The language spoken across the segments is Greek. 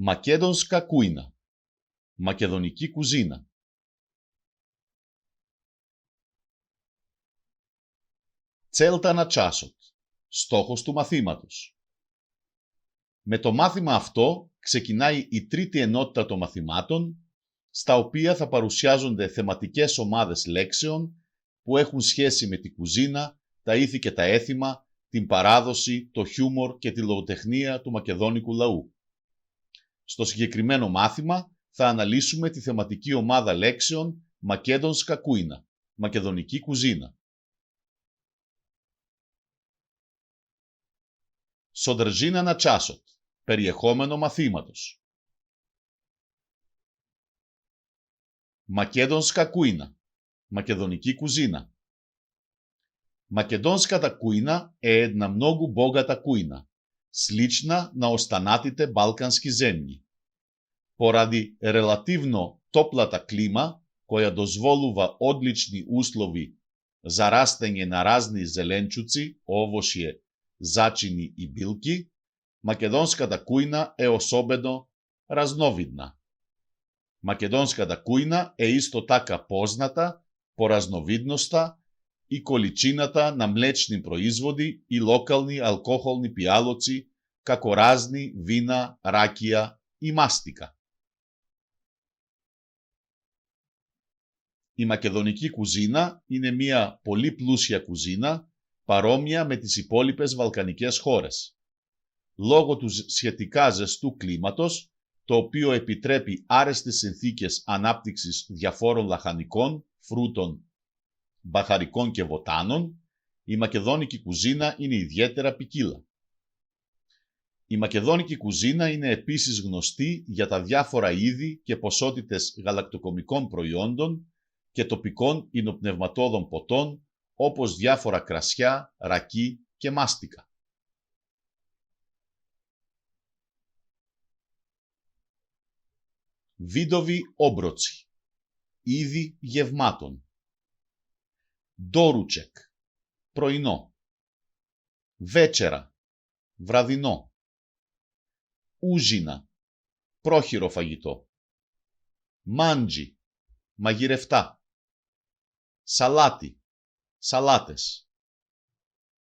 Μακέντονσκα κούινα. Μακεδονική κουζίνα. Τσέλτα να τσάσοτ. Στόχος του μαθήματος. Με το μάθημα αυτό ξεκινάει η τρίτη ενότητα των μαθημάτων, στα οποία θα παρουσιάζονται θεματικές ομάδες λέξεων που έχουν σχέση με την κουζίνα, τα ήθη και τα έθιμα, την παράδοση, το χιούμορ και τη λογοτεχνία του μακεδόνικου λαού. Στο συγκεκριμένο μάθημα θα αναλύσουμε τη θεματική ομάδα λέξεων Μακέντονσκα κούινα, μακεδονική κουζίνα. Σοδρζίνα να τσάσοτ, περιεχόμενο μαθήματος. Μακέντονσκα κούινα, μακεδονική κουζίνα. Македонската кујна е една многу богата кујна, слична на останатите балкански земји. Поради релативно топлата клима, која дозволува одлични услови за растење на разни зеленчуци, овошје, зачини и билки, македонската кујна е особено разновидна. Македонската кујна е исто така позната по разновидноста и количината на млечни производи и локални алкохолни пијалоци, како разни вина, ракија и мастика. Η μακεδονική κουζίνα είναι μια πολύ πλούσια κουζίνα, παρόμοια με τις υπόλοιπες βαλκανικές χώρες. Λόγω του σχετικά ζεστού κλίματος, το οποίο επιτρέπει άρεστες συνθήκες ανάπτυξης διαφόρων λαχανικών, φρούτων, μπαχαρικών και βοτάνων, η μακεδόνικη κουζίνα είναι ιδιαίτερα ποικίλα. Η μακεδόνικη κουζίνα είναι επίσης γνωστή για τα διάφορα είδη και ποσότητες γαλακτοκομικών προϊόντων και τοπικών υνοπνευματώδων ποτών, όπως διάφορα κρασιά, ρακί και μάστικα. Βίδοβοι όμπροτσι, είδη γευμάτων. Ντόρουτσεκ, πρωινό. Βέτσερα, βραδινό. Ούζινα, πρόχειρο φαγητό. Μάντζι, μαγειρευτά. Σαλάτι, σαλάτες.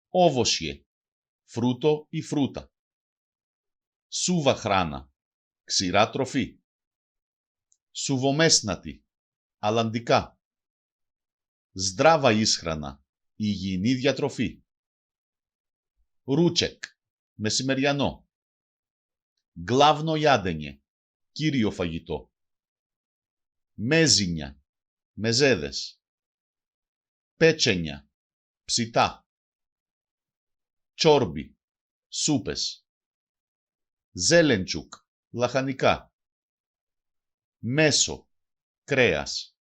Όβοσιε, φρούτο ή φρούτα. Σούβα χράνα, ξηρά τροφή. Σουβομέσνατη, αλλαντικά. Σδράβα ίσχρανα, υγιεινή διατροφή. Ρούτσεκ, μεσημεριανό. Γκλάβνο ιάντενιε, κύριο φαγητό. Μέζινια, μεζέδες. Πέτσενια, ψητά. Τσόρμπι, σούπες. Ζέλεντσουκ, λαχανικά. Μέσο, κρέας.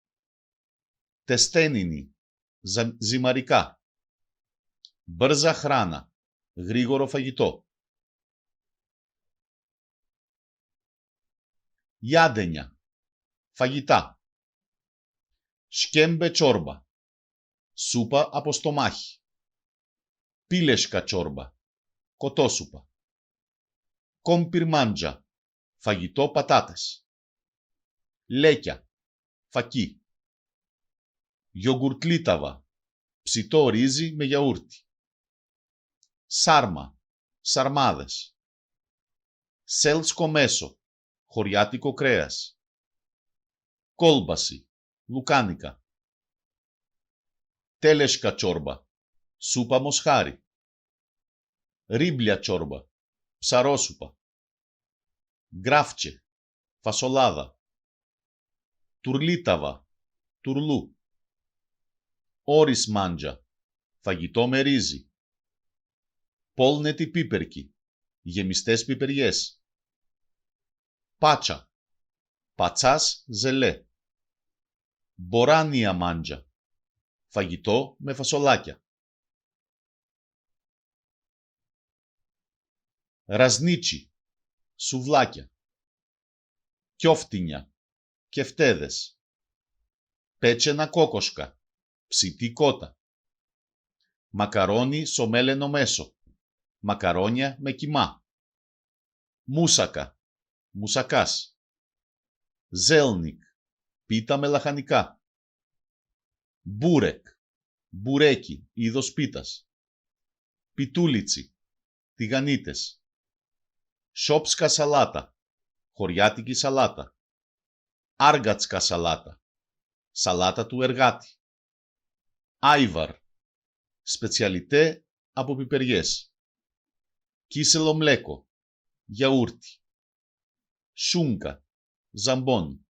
Τεστένινι, ζυμαρικά. Μπρζα χράνα, γρήγορο φαγητό. Ιάντενια, φαγητά. Σκέμπε τσόρμπα, σούπα από στομάχι. Πίλεσκα τσόρμπα, κοτόσουπα. Κομπιρμάντζα, φαγητό πατάτες. Λέκια, φακί. Γιογκουρτλίταβα, ψητό ρύζι με γιαούρτι. Σάρμα, σαρμάδες. Σέλσκο μέσο, χωριάτικο κρέας. Κόλμπαση, λουκάνικα. Τέλεσκα τσόρμπα, σούπα μοσχάρι. Ρίμπλια τσόρμπα, ψαρόσουπα. Γκράφτσε, φασολάδα. Τουρλίταβα, τουρλού. Όρις μάντζα, φαγητό με ρύζι. Πόλνετη πίπερκι, γεμιστές πιπεριές. Πάτσα, πατσάς ζελέ. Μποράνια μάντζα, φαγητό με φασολάκια. Ρασνίτσι, σουβλάκια. Κιόφτινια, κεφτέδες. Πέτσενα κόκοσκα, ψητή κότα. Μακαρόνι σομέλενο μέσο. Μακαρόνια με κιμά. Μούσακα, μουσακάς. Ζέλνικ, πίτα με λαχανικά. Μπούρεκ, μπουρέκι, είδος πίτας. Πιτούλιτσι, τηγανίτες. Σόψκα σαλάτα, χωριάτικη σαλάτα. Άργατσκα σαλάτα, σαλάτα του εργάτη. Άιβαρ, σπετσιαλιτέ από πιπεριές. Κίσελο μλέκο, γιαούρτι. Σούγκα, ζαμπόν.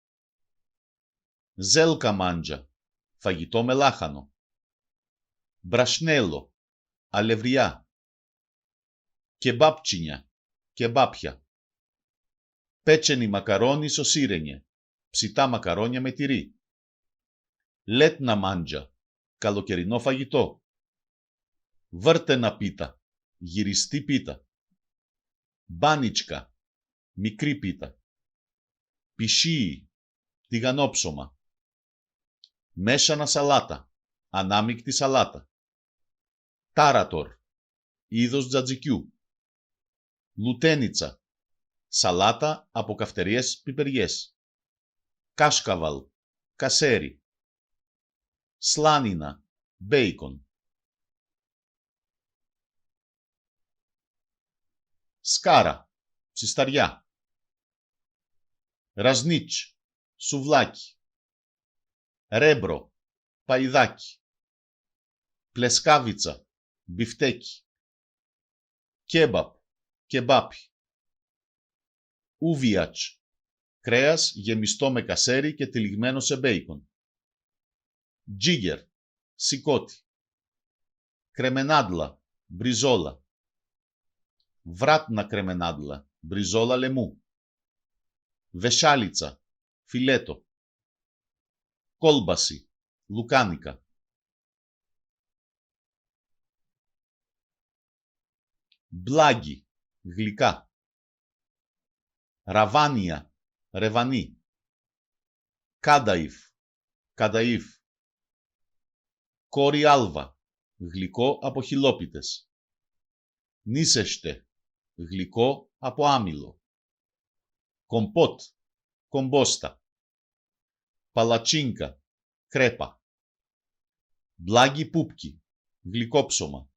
Ζέλκα μάντζα, φαγητό με λάχανο. Μπρασνέλο, αλευριά. Κεμπάπτσινια, κεμπάπια. Πέτσενη μακαρόνι σωσίρενιε, ψητά μακαρόνια με τυρί. Λέτνα μάντζα, καλοκαιρινό φαγητό. Βάρτενα πίτα, γυριστή πίτα. Μπάνιτσκα, μικρή πίτα. Πισίι, τηγανόψωμα. Μέσανα σαλάτα, ανάμεικτη σαλάτα. Τάρατορ, είδος τζατζικιού. Λουτένιτσα, σαλάτα από καυτεριές πιπεριές. Κάσκαβαλ, κασέρι. Σλάνινα, μπέικον. Σκάρα, ψισταριά. Ρασνίτς, σουβλάκι. Ρέμπρο, παϊδάκι. Πλεσκάβιτσα, μπιφτέκι. Κέμπαπ, κεμπάπι. Ούβιατς, κρέας γεμιστό με κασέρι και τυλιγμένο σε μπέικον. Τζίγερ, σικότι. Κρεμενάντλα, μπριζόλα. Βράτνα κρεμενάντλα, μπριζόλα λεμού. Βεσάλιτσα, φιλέτο. Κόλμπαση, λουκάνικα. Μπλάγκι, γλυκά. Ραβάνια, ρεβανί. Κάνταϊφ, κανταΐφ. Κόρι άλβα, γλυκό από χιλόπιτες. Νίσεστε, γλυκό από άμυλο. Κομπότ, κομπόστα. Παλατσίνκα, κρέπα. Μπλάγκι πούπκι, γλυκόψωμα.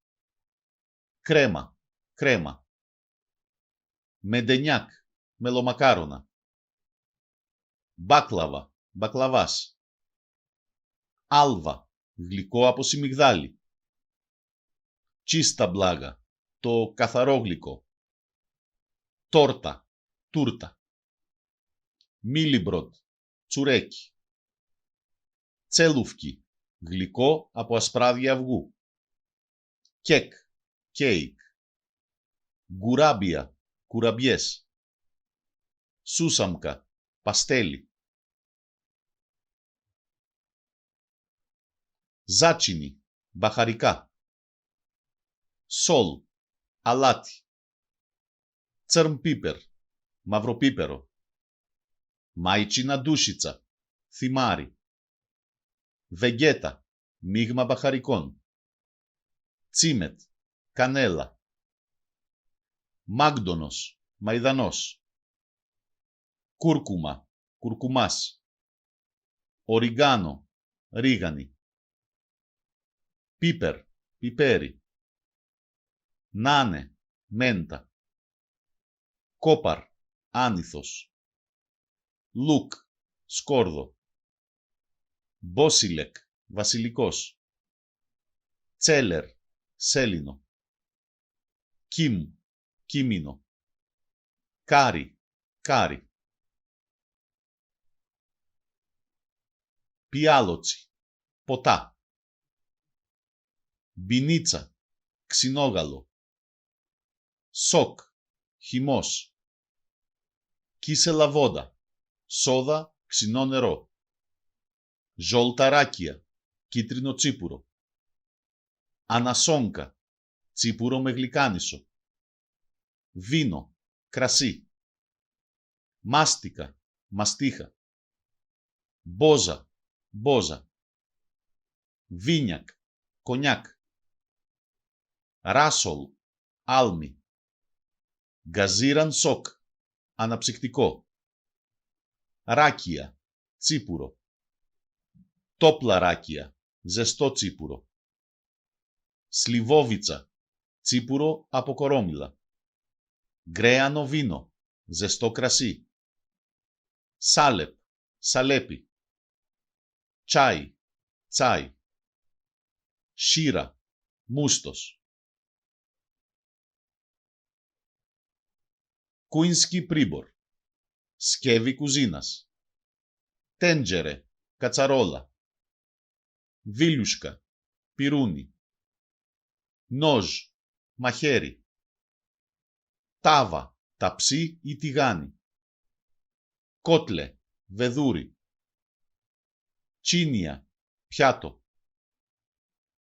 Κρέμα, κρέμα. Μεντενιάκ, μελομακάρονα. Μπάκλαβα, μπακλαβάς. Άλβα, γλυκό από σιμιγδάλι. Τσίστα μπλάγα, το καθαρό γλυκό. Τόρτα, τούρτα. Μίλιμπροτ, τσουρέκι. Τσέλουφκι, γλυκό από ασπράδια αυγού. Κεκ, κέικ. Γκουράμπια, κουραμπιές. Σούσαμκα, παστέλι. Ζάτσινι, μπαχαρικά. Σόλ, αλάτι. Τσαρμπίπερ, μαυροπίπερο. Μάιτσινα ντούσιτσα, θυμάρι. Βεγγέτα, μείγμα μπαχαρικών. Τσίμετ, κανέλα. Μάγντονος, μαϊδανός. Κούρκουμα, κουρκουμάς. Οριγκάνο, ρίγανη. Πίπερ, πιπέρι. Νάνε, μέντα. Κόπαρ, άνηθος. Λουκ, σκόρδο. Μπόσιλεκ, βασιλικός. Τσέλερ, σέλινο. Κιμ, κίμινο. Κάρι, κάρι. Πιάλοτσι, ποτά. Μπινίτσα, ξινόγαλο. Σοκ, χυμός. Κίσελα βόντα, σόδα, ξινό νερό. Ζολταράκια, κίτρινο τσίπουρο. Ανασόνκα, τσίπουρο με γλυκάνισο. Βίνο, κρασί. Μάστικα, μαστίχα. Μπόζα, μπόζα. Βίνιακ, κονιάκ. Ράσολ, άλμη. Γκαζίραν σοκ, αναψυκτικό. Ράκια, τσίπουρο. Τόπλα ράκια, ζεστό τσίπουρο. Σλιβόβιτσα, τσίπουρο από κορόμιλα. Γκρέανο βίνο, ζεστό κρασί. Σάλεπ, σαλέπι. Τσάι, τσάι. Σίρα, μούστος. Κουίνσκι πρίμπορ, σκεύη κουζίνας. Τέντζερε, κατσαρόλα. Βίλουσκα, πυρούνι. Νόζ, μαχαίρι. Τάβα, ταψί ή τηγάνι. Κότλε, βεδούρι. Τσίνια, πιάτο.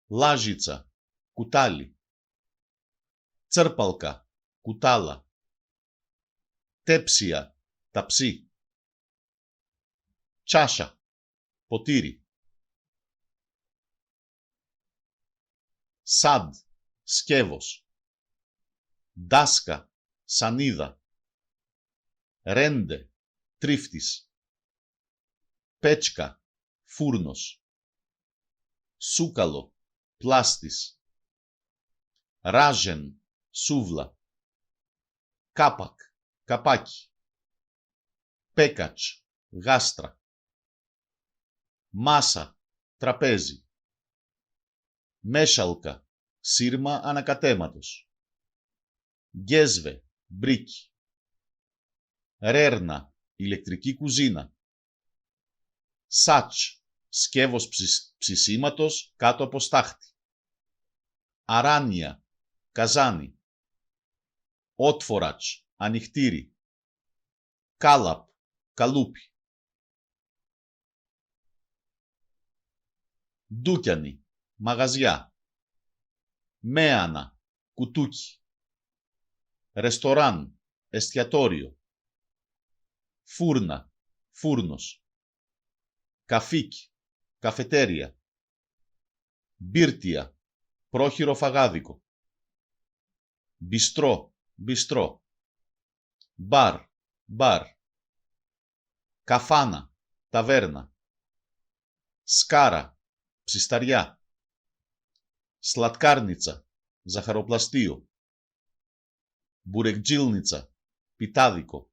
Λάζιτσα, κουτάλι. Τσέρπαλκα, κουτάλα. Τέψια, ταψί. Τσάσα, ποτήρι. Σαντ, σκεύος. Ντάσκα, σανίδα. Ρέντε, τρίφτης. Πέτσκα, φούρνος. Σούκαλο, πλάστης. Ράζεν, σούβλα. Κάπακ, καπάκι. Πέκατς, γάστρα. Μάσα, τραπέζι. Μέσαλκα, σύρμα ανακατέματος. Γκέσβε, μπρίκι. Ρέρνα, ηλεκτρική κουζίνα. Σάτς, σκεύος ψησίματος κάτω από στάχτη. Αράνια, καζάνι. Ότφορατς, ανοιχτήρι. Κάλαπ, καλούπι. Ντούκιανι, μαγαζιά. Μέανα, κουτούκι. Ρεστοράν, εστιατόριο. Φούρνα, φούρνος. Καφίκι, καφετέρια. Μπίρτια, πρόχειρο φαγάδικο. Μπιστρό, μπιστρό. Μπαρ, μπαρ. Καφάνα, ταβέρνα. Σκάρα, ψισταριά. Σλατκάρνιτσα, ζαχαροπλαστείο. Μπουρεκτζίλνιτσα, πιτάδικο.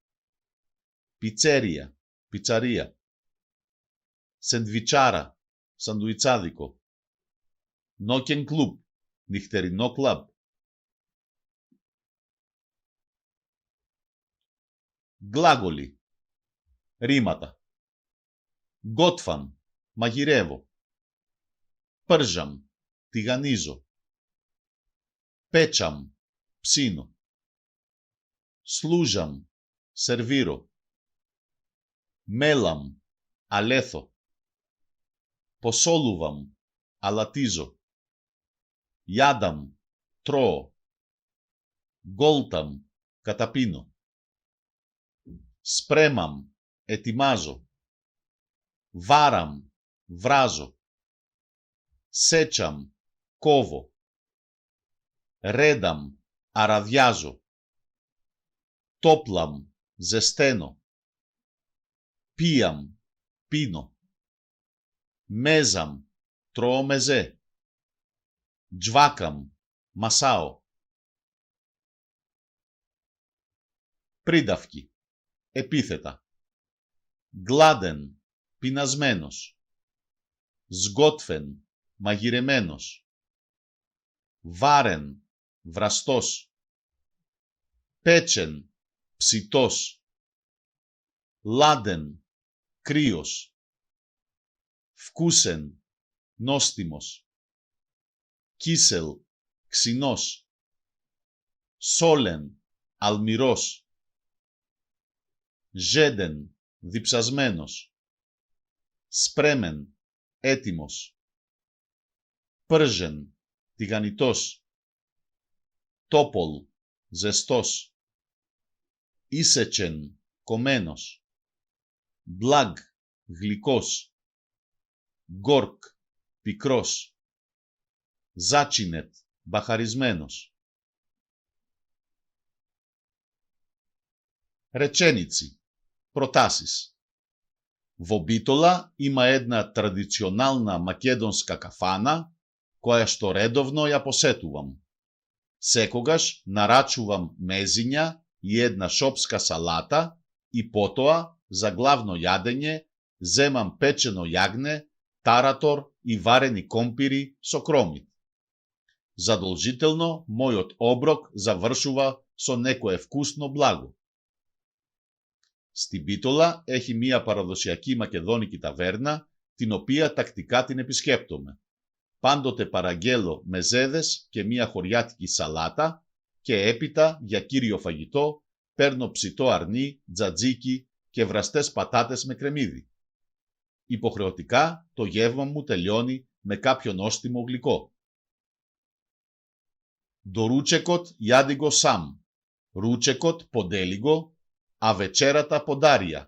Πιτσέρια, πιτσαρία. Σεντβιτσάρα, σαντουιτσάδικο. Νόκεν κλουμπ, νυχτερινό κλαμπ. Γκλάγολοι, ρήματα. Γκότφαν, μαγειρεύω. Πέρζαμ, τηγανίζω. Πέτσαμ, ψήνω. Σλούζαμ, σερβίρω. Μέλαμ, αλέθω. Ποσόλουβαμ, αλατίζω. Γιάνταμ, τρώω. Γκόλταμ, καταπίνω. Σπρέμαμ, ετοιμάζω. Βάραμ, βράζω. Σέτσαμ, κόβω. Ρένταμ, αραδιάζω. Τόπλαμ, ζεσταίνω. Πίαμ, πίνω. Μέζαμ, τρώω μεζέ. Τζβάκαμ, μασάω. Πρίνταυκι, επίθετα. Γκλάντεν, πεινασμένος. Σγκότφεν, μαγειρεμένος. Βάρεν, βραστός. Πέτσεν, ψητός. Λάντεν, κρύος. Φκούσεν, νόστιμος. Κίσελ, ξινός. Σόλεν, αλμυρός. Ζέντεν, διψασμένος. Σπρέμεν, έτοιμος. Πέρζεν, τηγανιτός. Τόπολ, ζεστός. Ίσετσεν, κομμένος. Μπλαγ, γλυκός. Γκόρκ, πικρός. Ζάτσινετ, μπαχαρισμένος. Реченици, протасис. Во Битола има една традиционална македонска кафана, која што редовно ја посетувам. Секогаш нарачувам мезиња и една шопска салата и потоа, за главно јадење, земам печено јагне, таратор и варени компири со кромит. Задолжително, мојот оброк завршува со некое вкусно благо. Στη Μπίτολα έχει μία παραδοσιακή μακεδόνικη ταβέρνα, την οποία τακτικά την επισκέπτομαι. Πάντοτε παραγγέλω μεζέδες και μία χωριάτικη σαλάτα και έπειτα για κύριο φαγητό παίρνω ψητό αρνί, τζατζίκι και βραστές πατάτες με κρεμμύδι. Υποχρεωτικά το γεύμα μου τελειώνει με κάποιο νόστιμο γλυκό. Doručekot jadigo sam, ručekot podeligo, a večerata podarija.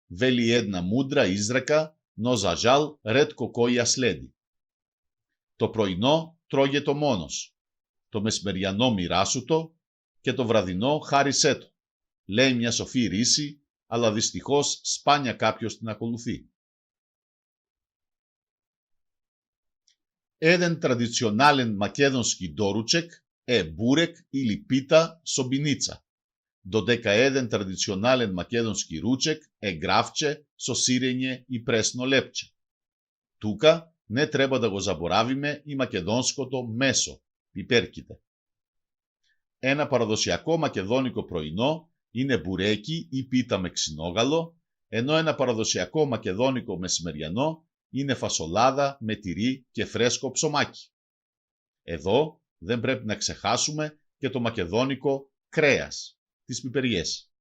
Veli jedna mudra izreka, no za žal retko koja sledi. Το πρωινό τρώγεται μόνος, το μεσημεριανό μοιράσου το και το βραδινό χάρισέ το. Λέει μια σοφή ρίση, αλλά δυστυχώς σπάνια κάποιος την ακολουθεί. Jedan tradicionalen makedonski doruček je burek ili pita sobinica, dodeka jedan tradicionalen makedonski ruček je gravče so sirenje i presno lepče. Тука не треба да го заборавиме и македонското месо, πιπέρκιτε. Ένα παραδοσιακό μακεδόνικο πρωινό είναι μπουρέκι ή πίτα με ξινόγαλο, ενώ ένα παραδοσιακό μακεδόνικο μεσημεριανό είναι φασολάδα με τυρί και φρέσκο ψωμάκι. Εδώ δεν πρέπει να ξεχάσουμε και το μακεδόνικο κρέας, τις πιπεριές.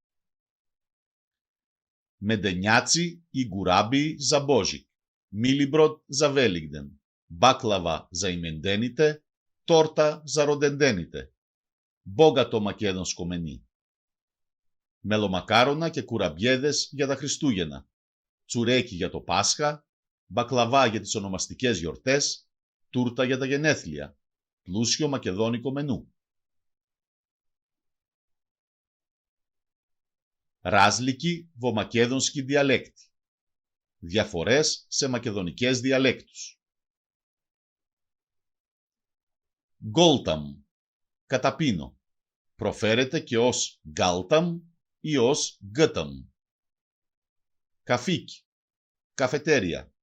Μεντενιάτσι ή γκουράμπι ζαμπόζικ, μίλιμπροτ ζαβέλιγδεν, μπάκλαβα ζαϊμεντένιτε, τόρτα ζαροντεντένιτε. Μπόγατο μακέδονσκο μενί. Μελομακάρονα και κουραμπιέδες για τα Χριστούγεννα, τσουρέκι για το Πάσχα, μπακλαβά για τις ονομαστικές γιορτές, τούρτα για τα γενέθλια, πλούσιο μακεδόνικο μενού. Ράζλικοι βομακέδονσκοι διαλέκτη. Διαφορές σε μακεδονικές διαλέκτους. Γκόλταμ, καταπίνω. Προφέρεται και ως γκάλταμ ή ως γκέταμ. Καφίκι, καφετέρια.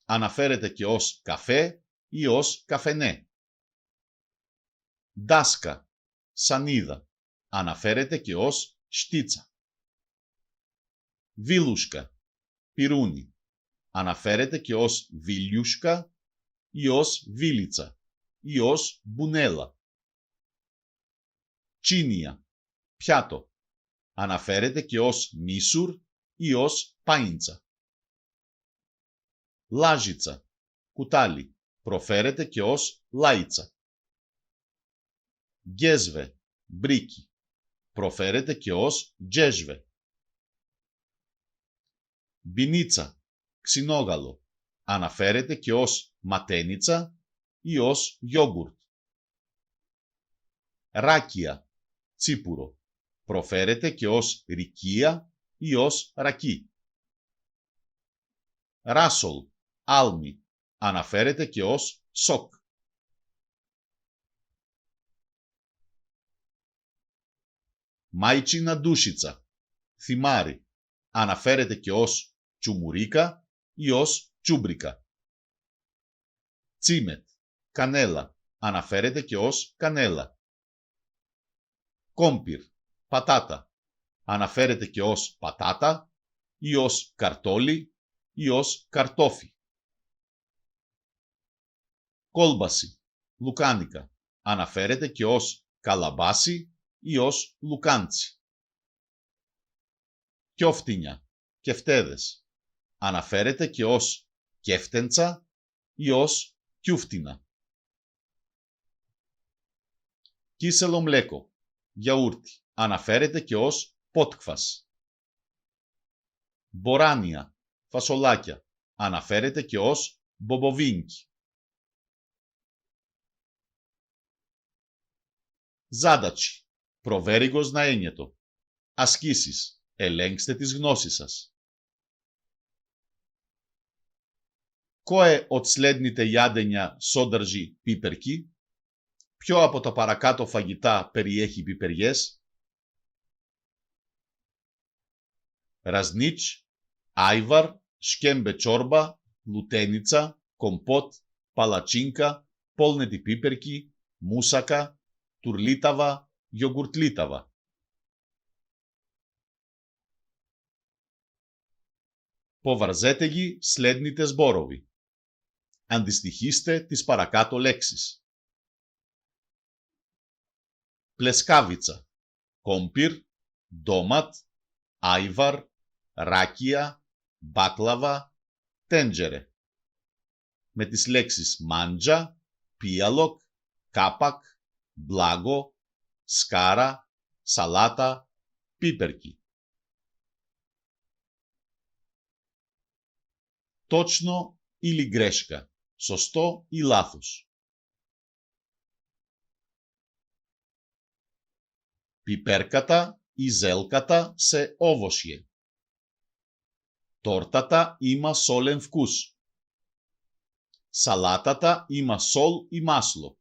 Αναφέρεται και ως καφέ ή ως καφενέ. Ντάσκα, σανίδα. Αναφέρεται και ως στίτσα. Βίλουσκα, πυρούνι. Αναφέρεται και ως βίλιουσκα ή ως βίλιτσα ή ως μπουνέλα. Τσίνια, πιάτο. Αναφέρεται και ως μίσουρ ή ως πάιντσα. Λάζιτσα, κουτάλι. Προφέρεται και ως λάιτσα. Γκέσβε, μπρίκι. Προφέρεται και ως τζέσβε. Μπινίτσα, ξινόγαλο. Αναφέρεται και ως ματένιτσα ή ως γιόγκουρτ. Ράκια, τσίπουρο. Προφέρεται και ως ρικία ή ως ρακί. Ράσολ, άλμη. Αναφέρεται και ως σοκ. Μάιτσινα ντούσιτσα, θυμάρι. Αναφέρεται και ως τσουμουρίκα ή ως τσούμπρικα. Τσίμετ, κανέλα. Αναφέρεται και ως κανέλα. Κόμπιρ, πατάτα. Αναφέρεται και ως πατάτα ή ως καρτόλι ή ως καρτόφι. Κόλμπαση, λουκάνικα. Αναφέρεται και ως καλαμπάση ή ως λουκάντσι. Κιόφτινια, κεφτέδες. Αναφέρεται και ως κέφτεντσα ή ως κιούφτινα. Κίσελο μλέκο, γιαούρτι. Αναφέρεται και ως πότκφας. Μποράνια, φασολάκια. Αναφέρεται και ως μπομποβίνκι. Ζάντατσι, προβέριγος να ένιετο. Ασκήσεις. Ελέγξτε τις γνώσεις σας. Koje od slednite jadenja sodrži piperki? Ποιο από τα παρακάτω φαγητά περιέχει πιπεριές? Ρασνίτς, άιβαρ, σκέμπε τσόρμπα, λουτένιτσα, κομπότ, παλατσίνκα, πόλνετη πίπερκι, μούσακα, τουρλίταβα, γιογκουρτλίταβα. Ποβαρζέτεγι σλέντνιτε σμπόροβι. Αντιστοιχίστε τις παρακάτω λέξεις. Πλεσκάβιτσα, κόμπιρ, ντόματ, άιβαρ, ράκια, μπάκλαβα, τέντζερε. Με τις λέξεις μάντζα, πίαλοκ, κάπακ, μπλάγκο, σκάρα, σαλάτα, πίπερκι. Точно или грешка, σωστό ή λάθος. Πιπέρκατα ή ζέλκατα σε овощje. Тортата има солен вкус. Салатата има сол и масло.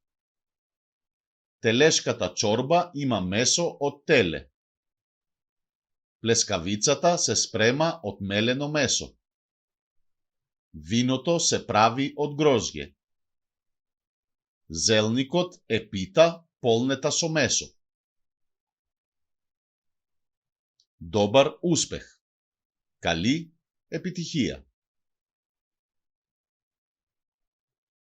Телешката чорба има месо от теле. Плескавицата се спрема от мелено месо. Виното се прави от грозѓе. Зелникот е пита полнета со месо. Добар успех. Кали επιτυχία.